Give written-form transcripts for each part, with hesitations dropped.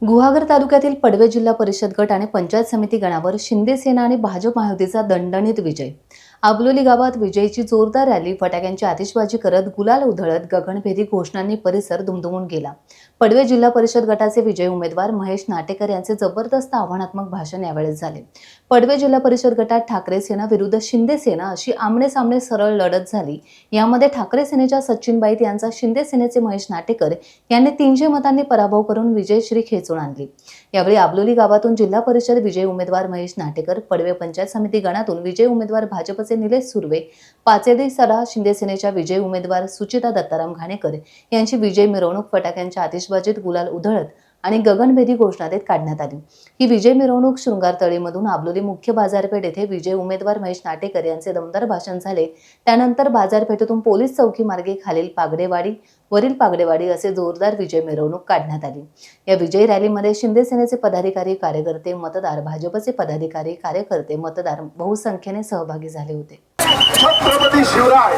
गुहागर तालुक्यातील पडवे जिल्हा परिषद गट आणि पंचायत समिती गणावर शिंदे सेना आणि भाजप महायुतीचा दणदणीत विजय। आबलोली गावात विजयीची जोरदार रॅली, फटाक्यांची आतिषबाजी करत, गुलाल उधळत, गगनभेदी घोषणांनी परिसर दुमदुमून गेला। पडवे जिल्हा परिषद गटाचे विजयी उमेदवार महेश नाटेकर यांचे जबरदस्त आव्हानात्मक भाषण यावेळी झाले। पडवे जिल्हा परिषद गटात ठाकरे सेना विरुद्ध शिंदे सेना अशी आमने सामने सरळ लढत झाली। यामध्ये ठाकरे सेनेच्या सचिन बाईत यांचा शिंदे सेनेचे महेश नाटेकर यांनी 300 मतांनी पराभव करून विजयश्री खेचून आणली। यावेळी आबलोली गावातून जिल्हा परिषद विजयी उमेदवार महेश नाटेकर, पडवे पंचायत समिती गणातून विजयी उमेदवार भाजपचे निलेश सुर्वे, पाचेडी सडा शिंदे सेनेच्या विजयी उमेदवार सुचिता दत्ताराम घाणेकर यांची विजय मिरवणूक फटाक्यांच्या आतिषबाजीत, गुलाल उधळत आणि गगनभेदी घोषणा देत काढण्यात आली। ही विजय मिरवणूक शृंगारतळीमधून आबलोली मुख्य बाजारपेठ येथे विजय उमेदवार महेश नाटेकर यांचे दमदार भाषण झाले। त्यानंतर बाजारपेठेतून पोलीस चौकी मार्गे खालील पागडेवाडी, वरील पागडेवाडी असे जोरदार विजय मिरवणूक काढण्यात आली। या विजयी रॅलीमध्ये शिंदे सेनेचे पदाधिकारी, कार्यकर्ते, मतदार, भाजपचे पदाधिकारी, कार्यकर्ते, मतदार बहुसंख्येने सहभागी झाले होते। छत्रपती शिवराय,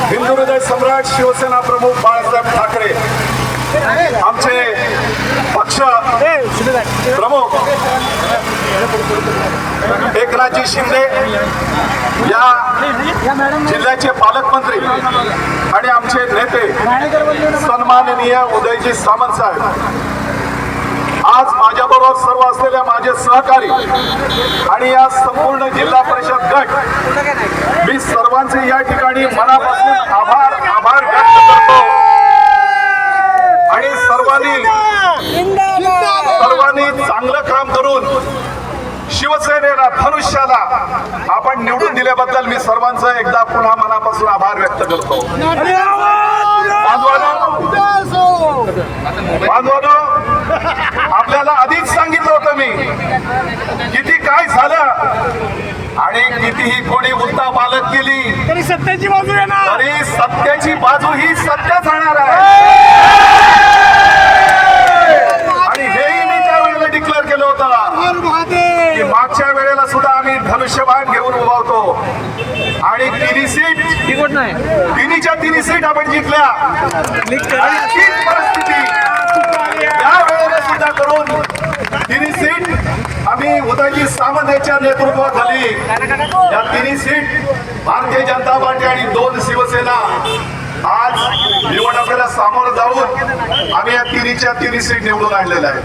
हिंदू हृदय सम्राट, शिवसेना प्रमुख बाळासाहेब ठाकरे, आमचे पक्ष प्रमुख एकनाथजी शिंदे, या जिल्ह्याचे पालकमंत्री आणि आमचे नेते सन्माननीय उदयजी सामंत साहेब, आज माझ्याबरोबर सर्व असलेल्या माझे सहकारी आणि या संपूर्ण जिल्हा परिषद गट, मी सर्वांचे या ठिकाणी मनापासून आभार व्यक्त करतो। आणि सर्वांनी चांगलं काम करून शिवसेनेला, धनुष्याला आपण निवडून दिल्याबद्दल मी सर्वांचं एकदा पुन्हा मनापासून आभार व्यक्त करतो। बांधवांनो, आपल्याला आधीच सांगितलं होतं मी, किती काय झालं आणि कितीही कोणी उलटा पालक केली तरी सत्याची बाजू येणार, तरी सत्याची बाजू ही सत्याच राहणार आहे। आणि हेही मी त्या वेळेला डिक्लेअर केलं होतं की मागच्या वेळेला सुद्धा आम्ही धनुष्यबाण घेऊन उभा होतो आणि तिन्हीच्या तिन्ही सीट आपण जिंकल्या। आणि तीच परिस्थिती या वेळेला सुद्धा करून तिन्ही सीट आम्ही उदयजी सामंत यांच्या नेतृत्वात झाली। या तिन्ही सीट भारतीय जनता पार्टी आणि 2 शिवसेना आज निवडणुकीला सामोरं जाऊन आम्ही या तिन्हीच्या तिन्ही सीट निवडून आणलेल्या आहेत।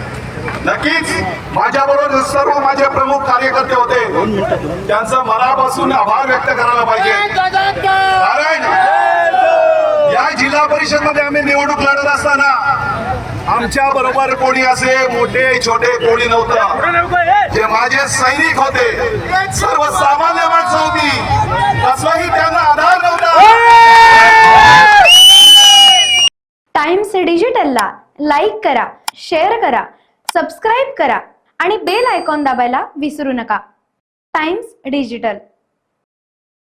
नक्कीच माझ्याबरोबर सर्व माझे प्रमुख कार्यकर्ते होते, त्यांचा मनापासून आभार व्यक्त करायला पाहिजे। कारण या जिल्हा परिषद मध्ये आम्ही निवडणूक लढत असताना आमच्या बरोबर कोणी असे मोठे छोटे कोणी नव्हतं। जे माझे सैनिक होते, सर्वसामान्य माणसं होती, कसलाही त्यांना आधार नव्हता। टाइम्स डिजिटलला लाईक करा, शेअर करा, सबस्क्राईब करा आणि बेल आयकॉन दाबायला विसरू नका। Times digital.